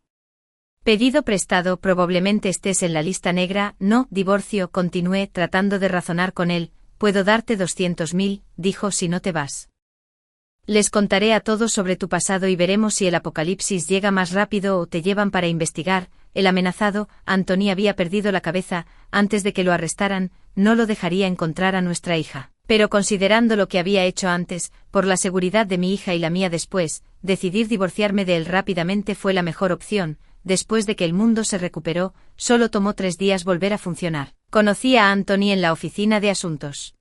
[SPEAKER 1] pedido prestado, probablemente estés en la lista negra. No, divorcio, continué, tratando de razonar con él. Puedo darte 200.000, dijo, si no te vas. Les contaré a todos sobre tu pasado y veremos si el apocalipsis llega más rápido o te llevan para investigar. El amenazado, Anthony, había perdido la cabeza. Antes de que lo arrestaran, no lo dejaría encontrar a nuestra hija. Pero considerando lo que había hecho antes, por la seguridad de mi hija y la mía después, decidir divorciarme de él rápidamente fue la mejor opción. Después de que el mundo se recuperó, solo tomó 3 días volver a funcionar. Conocí a Anthony en la oficina de asuntos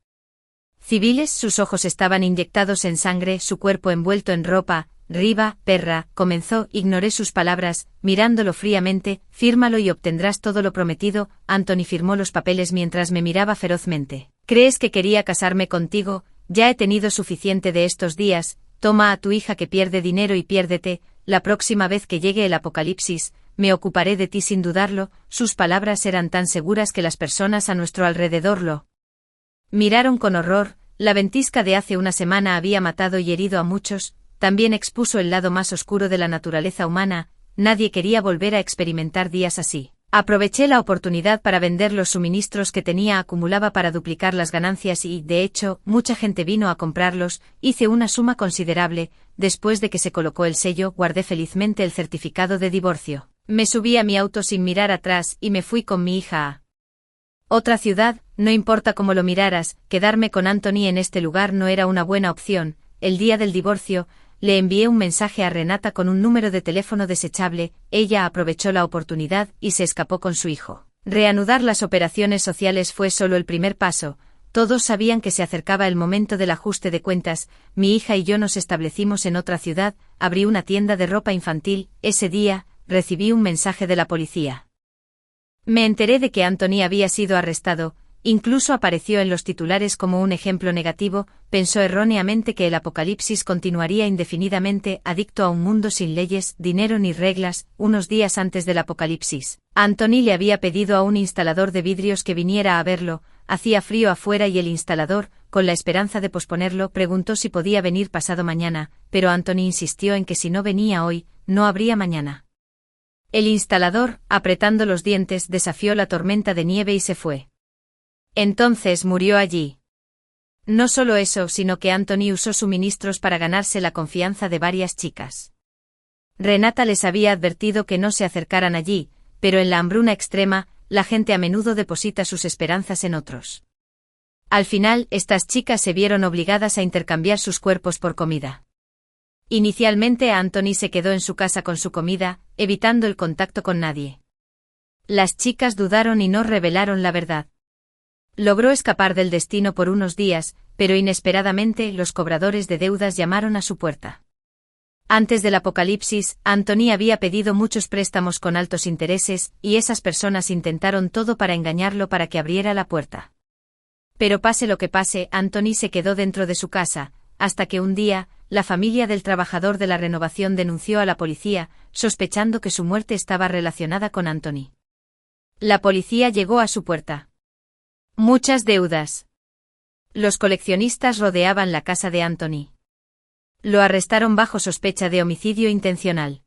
[SPEAKER 1] civiles. Sus ojos estaban inyectados en sangre, su cuerpo envuelto en ropa. Riva, perra, comenzó. Ignoré sus palabras, mirándolo fríamente. Fírmalo y obtendrás todo lo prometido. Anthony firmó los papeles mientras me miraba ferozmente. ¿Crees que quería casarme contigo? Ya he tenido suficiente de estos días. Toma a tu hija que pierde dinero y piérdete. La próxima vez que llegue el apocalipsis, me ocuparé de ti sin dudarlo. Sus palabras eran tan seguras que las personas a nuestro alrededor lo miraron con horror. La ventisca de hace una semana había matado y herido a muchos, también expuso el lado más oscuro de la naturaleza humana. Nadie quería volver a experimentar días así. Aproveché la oportunidad para vender los suministros que tenía. Acumulaba para duplicar las ganancias y, de hecho, mucha gente vino a comprarlos. Hice una suma considerable. Después de que se colocó el sello, guardé felizmente el certificado de divorcio. Me subí a mi auto sin mirar atrás y me fui con mi hija a otra ciudad. No importa cómo lo miraras, quedarme con Anthony en este lugar no era una buena opción. El día del divorcio, le envié un mensaje a Renata con un número de teléfono desechable. Ella aprovechó la oportunidad y se escapó con su hijo. Reanudar las operaciones sociales fue solo el primer paso. Todos sabían que se acercaba el momento del ajuste de cuentas. Mi hija y yo nos establecimos en otra ciudad. Abrí una tienda de ropa infantil. Ese día, recibí un mensaje de la policía. Me enteré de que Anthony había sido arrestado. Incluso apareció en los titulares como un ejemplo negativo. Pensó erróneamente que el apocalipsis continuaría indefinidamente, adicto a un mundo sin leyes, dinero ni reglas. Unos días antes del apocalipsis, Anthony le había pedido a un instalador de vidrios que viniera a verlo. Hacía frío afuera y el instalador, con la esperanza de posponerlo, preguntó si podía venir pasado mañana, pero Anthony insistió en que si no venía hoy, no habría mañana. El instalador, apretando los dientes, desafió la tormenta de nieve y se fue. Entonces murió allí. No solo eso, sino que Anthony usó suministros para ganarse la confianza de varias chicas. Renata les había advertido que no se acercaran allí, pero en la hambruna extrema, la gente a menudo deposita sus esperanzas en otros. Al final, estas chicas se vieron obligadas a intercambiar sus cuerpos por comida. Inicialmente Anthony se quedó en su casa con su comida, evitando el contacto con nadie. Las chicas dudaron y no revelaron la verdad. Logró escapar del destino por unos días, pero inesperadamente los cobradores de deudas llamaron a su puerta. Antes del apocalipsis, Anthony había pedido muchos préstamos con altos intereses, y esas personas intentaron todo para engañarlo para que abriera la puerta. Pero pase lo que pase, Anthony se quedó dentro de su casa, hasta que un día, la familia del trabajador de la renovación denunció a la policía, sospechando que su muerte estaba relacionada con Anthony. La policía llegó a su puerta. Muchas deudas. Los coleccionistas rodeaban la casa de Anthony. Lo arrestaron bajo sospecha de homicidio intencional.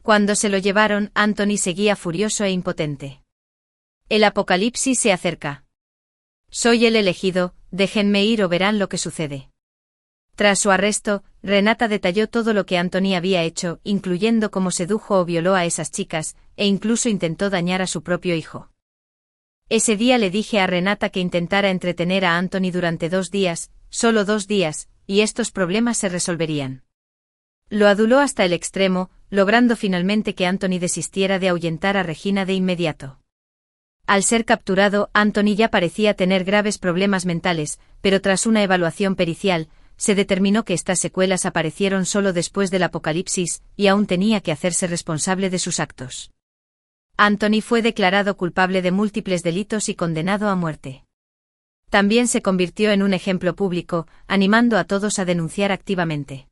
[SPEAKER 1] Cuando se lo llevaron, Anthony seguía furioso e impotente. El apocalipsis se acerca. Soy el elegido, déjenme ir o verán lo que sucede. Tras su arresto, Renata detalló todo lo que Anthony había hecho, incluyendo cómo sedujo o violó a esas chicas, e incluso intentó dañar a su propio hijo. Ese día le dije a Renata que intentara entretener a Anthony durante 2 días, solo 2 días, y estos problemas se resolverían. Lo aduló hasta el extremo, logrando finalmente que Anthony desistiera de ahuyentar a Regina de inmediato. Al ser capturado, Anthony ya parecía tener graves problemas mentales, pero tras una evaluación pericial, se determinó que estas secuelas aparecieron solo después del apocalipsis, y aún tenía que hacerse responsable de sus actos. Anthony fue declarado culpable de múltiples delitos y condenado a muerte. También se convirtió en un ejemplo público, animando a todos a denunciar activamente.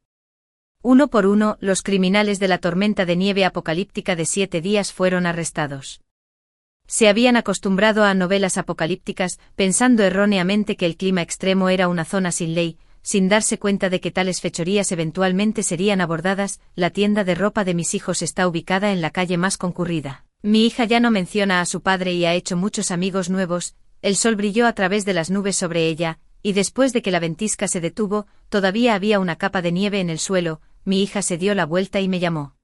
[SPEAKER 1] Uno por uno, los criminales de la tormenta de nieve apocalíptica de 7 días fueron arrestados. Se habían acostumbrado a novelas apocalípticas, pensando erróneamente que el clima extremo era una zona sin ley, sin darse cuenta de que tales fechorías eventualmente serían abordadas. La tienda de ropa de mis hijos está ubicada en la calle más concurrida. Mi hija ya no menciona a su padre y ha hecho muchos amigos nuevos. El sol brilló a través de las nubes sobre ella, y después de que la ventisca se detuvo, todavía había una capa de nieve en el suelo. Mi hija se dio la vuelta y me llamó.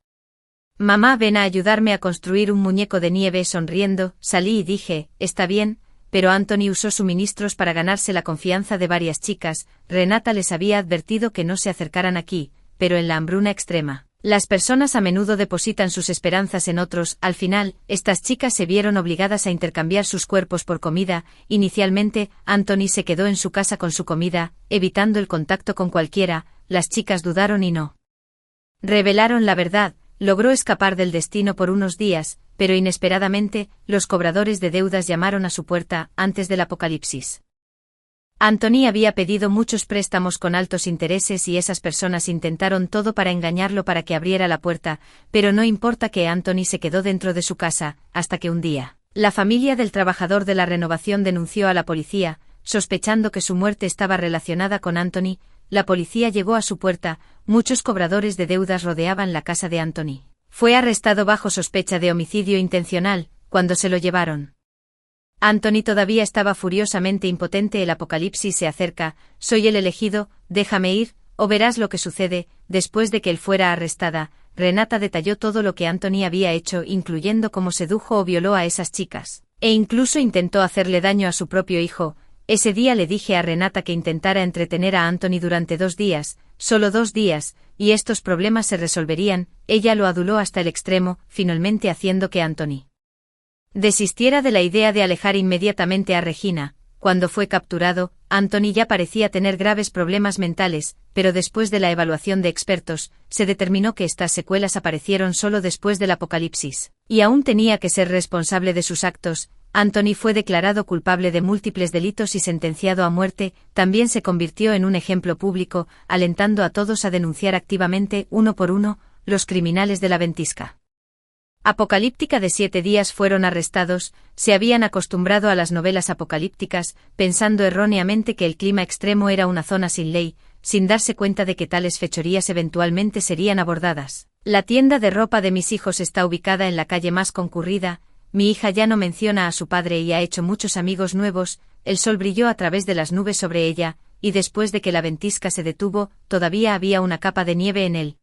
[SPEAKER 1] Mamá, ven a ayudarme a construir un muñeco de nieve. Sonriendo, salí y dije, está bien, pero Anthony usó suministros para ganarse la confianza de varias chicas. Renata les había advertido que no se acercaran aquí, pero en la hambruna extrema, las personas a menudo depositan sus esperanzas en otros. Al final, estas chicas se vieron obligadas a intercambiar sus cuerpos por comida. Inicialmente, Anthony se quedó en su casa con su comida, evitando el contacto con cualquiera. Las chicas dudaron y no revelaron la verdad. Logró escapar del destino por unos días, pero inesperadamente, los cobradores de deudas llamaron a su puerta antes del apocalipsis. Anthony había pedido muchos préstamos con altos intereses y esas personas intentaron todo para engañarlo para que abriera la puerta, pero no importa que Anthony se quedó dentro de su casa, hasta que un día, la familia del trabajador de la renovación denunció a la policía, sospechando que su muerte estaba relacionada con Anthony. La policía llegó a su puerta, muchos cobradores de deudas rodeaban la casa de Anthony. Fue arrestado bajo sospecha de homicidio intencional. Cuando se lo llevaron, Anthony todavía estaba furiosamente impotente. El apocalipsis se acerca, soy el elegido, déjame ir, o verás lo que sucede. Después de que él fuera arrestada, Renata detalló todo lo que Anthony había hecho, incluyendo cómo sedujo o violó a esas chicas, e incluso intentó hacerle daño a su propio hijo. Ese día le dije a Renata que intentara entretener a Anthony durante 2 días, solo 2 días, y estos problemas se resolverían. Ella lo aduló hasta el extremo, finalmente haciendo que Anthony desistiera de la idea de alejar inmediatamente a Regina. Cuando fue capturado, Anthony ya parecía tener graves problemas mentales, pero después de la evaluación de expertos, se determinó que estas secuelas aparecieron solo después del apocalipsis, y aún tenía que ser responsable de sus actos. Anthony fue declarado culpable de múltiples delitos y sentenciado a muerte. También se convirtió en un ejemplo público, alentando a todos a denunciar activamente, uno por uno, los criminales de la ventisca apocalíptica de 7 días fueron arrestados. Se habían acostumbrado a las novelas apocalípticas, pensando erróneamente que el clima extremo era una zona sin ley, sin darse cuenta de que tales fechorías eventualmente serían abordadas. La tienda de ropa de mis hijos está ubicada en la calle más concurrida. Mi hija ya no menciona a su padre y ha hecho muchos amigos nuevos. El sol brilló a través de las nubes sobre ella, y después de que la ventisca se detuvo, todavía había una capa de nieve en el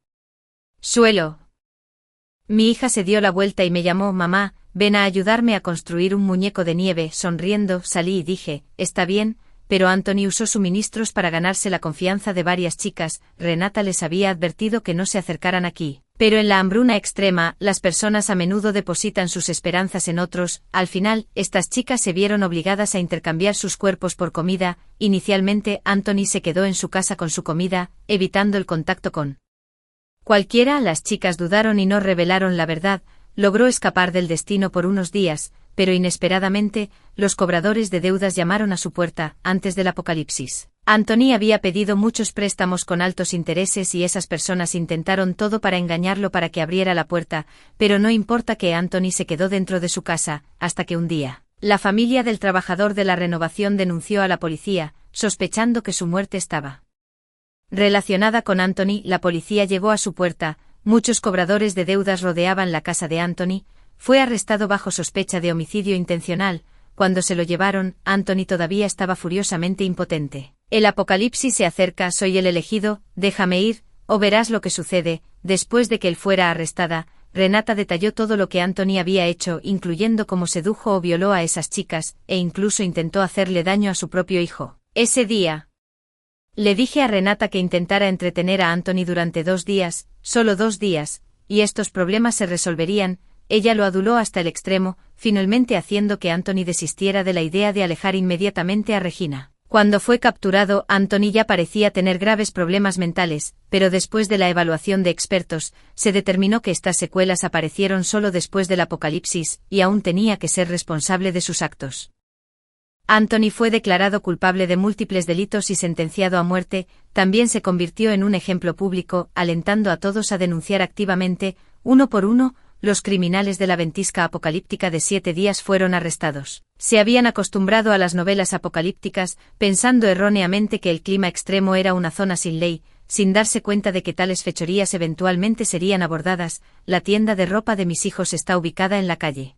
[SPEAKER 1] suelo. Mi hija se dio la vuelta y me llamó, mamá, ven a ayudarme a construir un muñeco de nieve. Sonriendo, salí y dije, está bien, pero Anthony usó suministros para ganarse la confianza de varias chicas. Renata les había advertido que no se acercaran aquí, pero en la hambruna extrema, las personas a menudo depositan sus esperanzas en otros. Al final, estas chicas se vieron obligadas a intercambiar sus cuerpos por comida. Inicialmente, Anthony se quedó en su casa con su comida, evitando el contacto con cualquiera. Las chicas dudaron y no revelaron la verdad. Logró escapar del destino por unos días, pero inesperadamente, los cobradores de deudas llamaron a su puerta antes del apocalipsis. Anthony había pedido muchos préstamos con altos intereses y esas personas intentaron todo para engañarlo para que abriera la puerta, pero no importa que Anthony se quedó dentro de su casa, hasta que un día, la familia del trabajador de la renovación denunció a la policía, sospechando que su muerte estaba Relacionada con Anthony, la policía llegó a su puerta, muchos cobradores de deudas rodeaban la casa de Anthony, fue arrestado bajo sospecha de homicidio intencional. Cuando se lo llevaron, Anthony todavía estaba furiosamente impotente. El apocalipsis se acerca, soy el elegido, déjame ir, o verás lo que sucede. Después de que él fuera arrestada, Renata detalló todo lo que Anthony había hecho, incluyendo cómo sedujo o violó a esas chicas, e incluso intentó hacerle daño a su propio hijo. Ese día, le dije a Renata que intentara entretener a Anthony durante 2 días, solo 2 días, y estos problemas se resolverían. Ella lo aduló hasta el extremo, finalmente haciendo que Anthony desistiera de la idea de alejar inmediatamente a Regina. Cuando fue capturado, Anthony ya parecía tener graves problemas mentales, pero después de la evaluación de expertos, se determinó que estas secuelas aparecieron solo después del apocalipsis, y aún tenía que ser responsable de sus actos. Anthony fue declarado culpable de múltiples delitos y sentenciado a muerte. También se convirtió en un ejemplo público, alentando a todos a denunciar activamente, uno por uno. Los criminales de la ventisca apocalíptica de 7 días fueron arrestados. Se habían acostumbrado a las novelas apocalípticas, pensando erróneamente que el clima extremo era una zona sin ley, sin darse cuenta de que tales fechorías eventualmente serían abordadas. La tienda de ropa de mis hijos está ubicada en la calle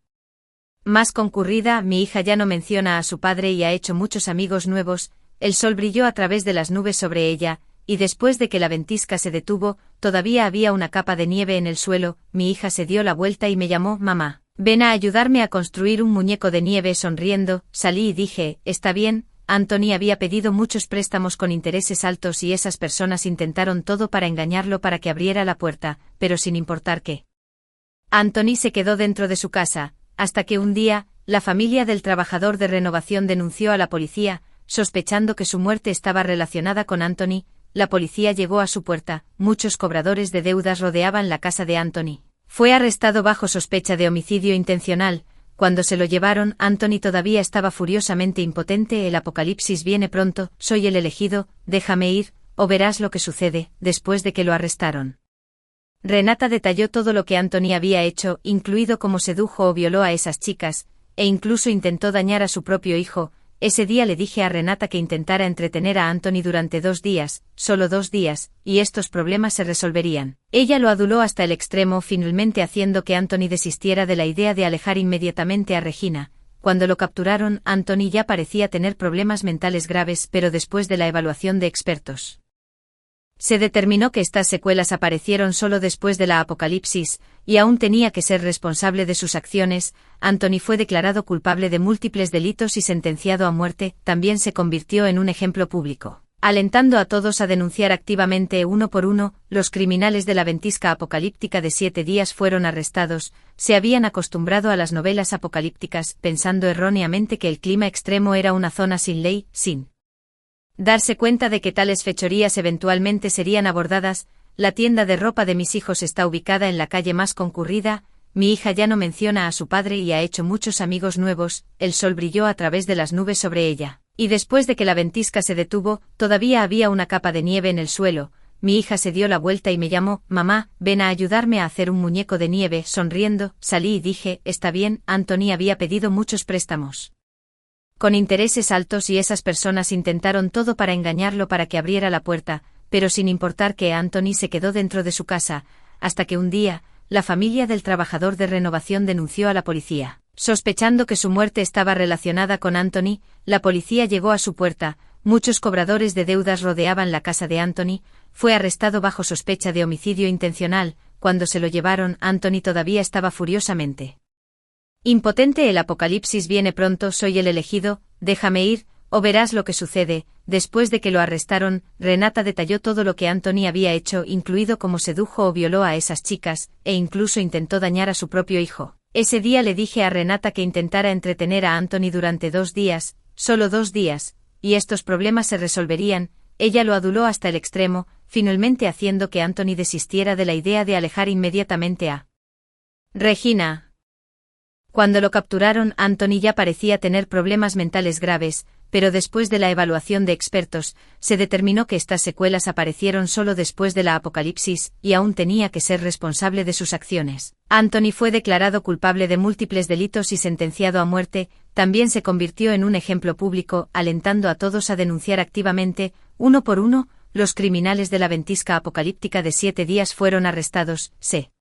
[SPEAKER 1] más concurrida. Mi hija ya no menciona a su padre y ha hecho muchos amigos nuevos. El sol brilló a través de las nubes sobre ella, y después de que la ventisca se detuvo, todavía había una capa de nieve en el suelo. Mi hija se dio la vuelta y me llamó, mamá, ven a ayudarme a construir un muñeco de nieve. Sonriendo, salí y dije, está bien. Anthony había pedido muchos préstamos con intereses altos y esas personas intentaron todo para engañarlo para que abriera la puerta, pero sin importar qué. Anthony se quedó dentro de su casa, hasta que un día, la familia del trabajador de renovación denunció a la policía, sospechando que su muerte estaba relacionada con Anthony. La policía llegó a su puerta, muchos cobradores de deudas rodeaban la casa de Anthony. Fue arrestado bajo sospecha de homicidio intencional. Cuando se lo llevaron, Anthony todavía estaba furiosamente impotente. El apocalipsis viene pronto, soy el elegido, déjame ir, o verás lo que sucede. Después de que lo arrestaron, Renata detalló todo lo que Anthony había hecho, incluido cómo sedujo o violó a esas chicas, e incluso intentó dañar a su propio hijo. Ese día le dije a Renata que intentara entretener a Anthony durante 2 días, solo 2 días, y estos problemas se resolverían. Ella lo aduló hasta el extremo, finalmente haciendo que Anthony desistiera de la idea de alejar inmediatamente a Regina. Cuando lo capturaron, Anthony ya parecía tener problemas mentales graves, pero después de la evaluación de expertos, se determinó que estas secuelas aparecieron solo después de la apocalipsis, y aún tenía que ser responsable de sus acciones. Anthony fue declarado culpable de múltiples delitos y sentenciado a muerte. También se convirtió en un ejemplo público, alentando a todos a denunciar activamente uno por uno. Los criminales de la ventisca apocalíptica de 7 días fueron arrestados. Se habían acostumbrado a las novelas apocalípticas, pensando erróneamente que el clima extremo era una zona sin ley, sin darse cuenta de que tales fechorías eventualmente serían abordadas. La tienda de ropa de mis hijos está ubicada en la calle más concurrida. Mi hija ya no menciona a su padre y ha hecho muchos amigos nuevos. El sol brilló a través de las nubes sobre ella, y después de que la ventisca se detuvo, todavía había una capa de nieve en el suelo. Mi hija se dio la vuelta y me llamó, mamá, ven a ayudarme a hacer un muñeco de nieve. Sonriendo, salí y dije, está bien. Anthony había pedido muchos préstamos con intereses altos y esas personas intentaron todo para engañarlo para que abriera la puerta, pero sin importar que Anthony se quedó dentro de su casa, hasta que un día, la familia del trabajador de renovación denunció a la policía. Sospechando que su muerte estaba relacionada con Anthony, la policía llegó a su puerta, muchos cobradores de deudas rodeaban la casa de Anthony. Fue arrestado bajo sospecha de homicidio intencional. Cuando se lo llevaron, Anthony todavía estaba furiosamente impotente. El apocalipsis viene pronto, soy el elegido, déjame ir, o verás lo que sucede. Después de que lo arrestaron, Renata detalló todo lo que Anthony había hecho, incluido cómo sedujo o violó a esas chicas, e incluso intentó dañar a su propio hijo. Ese día le dije a Renata que intentara entretener a Anthony durante 2 días, solo 2 días, y estos problemas se resolverían. Ella lo aduló hasta el extremo, finalmente haciendo que Anthony desistiera de la idea de alejar inmediatamente a Regina. Cuando lo capturaron, Anthony ya parecía tener problemas mentales graves, pero después de la evaluación de expertos, se determinó que estas secuelas aparecieron solo después de la apocalipsis, y aún tenía que ser responsable de sus acciones. Anthony fue declarado culpable de múltiples delitos y sentenciado a muerte. También se convirtió en un ejemplo público, alentando a todos a denunciar activamente, uno por uno. los criminales de la ventisca apocalíptica de 7 días fueron arrestados. Se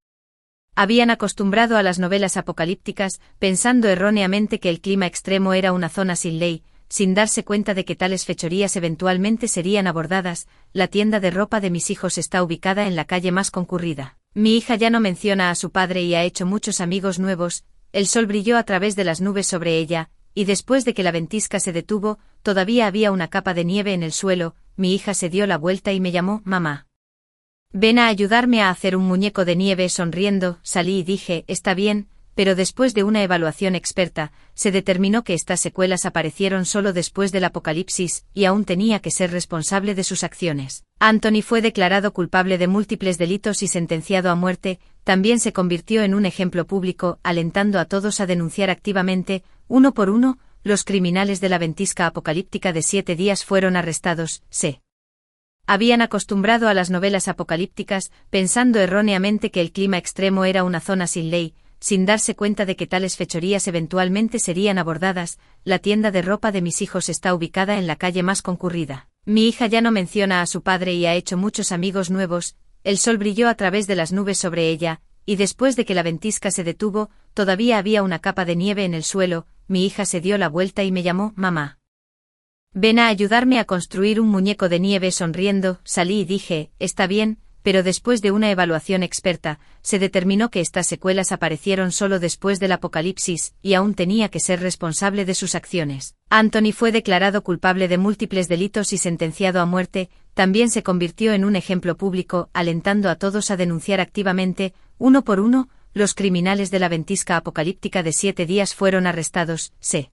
[SPEAKER 1] habían acostumbrado a las novelas apocalípticas, pensando erróneamente que el clima extremo era una zona sin ley, sin darse cuenta de que tales fechorías eventualmente serían abordadas. La tienda de ropa de mis hijos está ubicada en la calle más concurrida. Mi hija ya no menciona a su padre y ha hecho muchos amigos nuevos. El sol brilló a través de las nubes sobre ella, y después de que la ventisca se detuvo, todavía había una capa de nieve en el suelo. Mi hija se dio la vuelta y me llamó, mamá. Ven a ayudarme a hacer un muñeco de nieve. Sonriendo, salí y dije, está bien, pero después de una evaluación experta, se determinó que estas secuelas aparecieron solo después del apocalipsis, y aún tenía que ser responsable de sus acciones. Anthony fue declarado culpable de múltiples delitos y sentenciado a muerte. También se convirtió en un ejemplo público, alentando a todos a denunciar activamente, uno por uno. Los criminales de la ventisca apocalíptica de 7 días fueron arrestados. Se habían acostumbrado a las novelas apocalípticas, pensando erróneamente que el clima extremo era una zona sin ley, sin darse cuenta de que tales fechorías eventualmente serían abordadas. La tienda de ropa de mis hijos está ubicada en la calle más concurrida. Mi hija ya no menciona a su padre y ha hecho muchos amigos nuevos. El sol brilló a través de las nubes sobre ella, y después de que la ventisca se detuvo, todavía había una capa de nieve en el suelo. Mi hija se dio la vuelta y me llamó, mamá. Ven a ayudarme a construir un muñeco de nieve. Sonriendo, salí y dije, está bien, pero después de una evaluación experta, se determinó que estas secuelas aparecieron solo después del apocalipsis, y aún tenía que ser responsable de sus acciones. Anthony fue declarado culpable de múltiples delitos y sentenciado a muerte. También se convirtió en un ejemplo público, alentando a todos a denunciar activamente, uno por uno. Los criminales de la ventisca apocalíptica de 7 días fueron arrestados. Se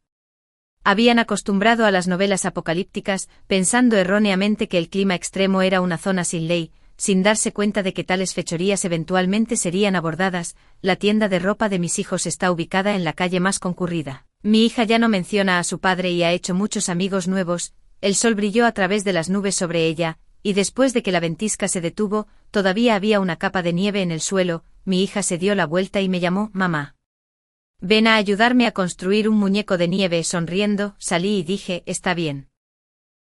[SPEAKER 1] habían acostumbrado a las novelas apocalípticas, pensando erróneamente que el clima extremo era una zona sin ley, sin darse cuenta de que tales fechorías eventualmente serían abordadas. La tienda de ropa de mis hijos está ubicada en la calle más concurrida. Mi hija ya no menciona a su padre y ha hecho muchos amigos nuevos. El sol brilló a través de las nubes sobre ella, y después de que la ventisca se detuvo, todavía había una capa de nieve en el suelo. Mi hija se dio la vuelta y me llamó, mamá. Ven a ayudarme a construir un muñeco de nieve. Sonriendo, salí y dije, está bien.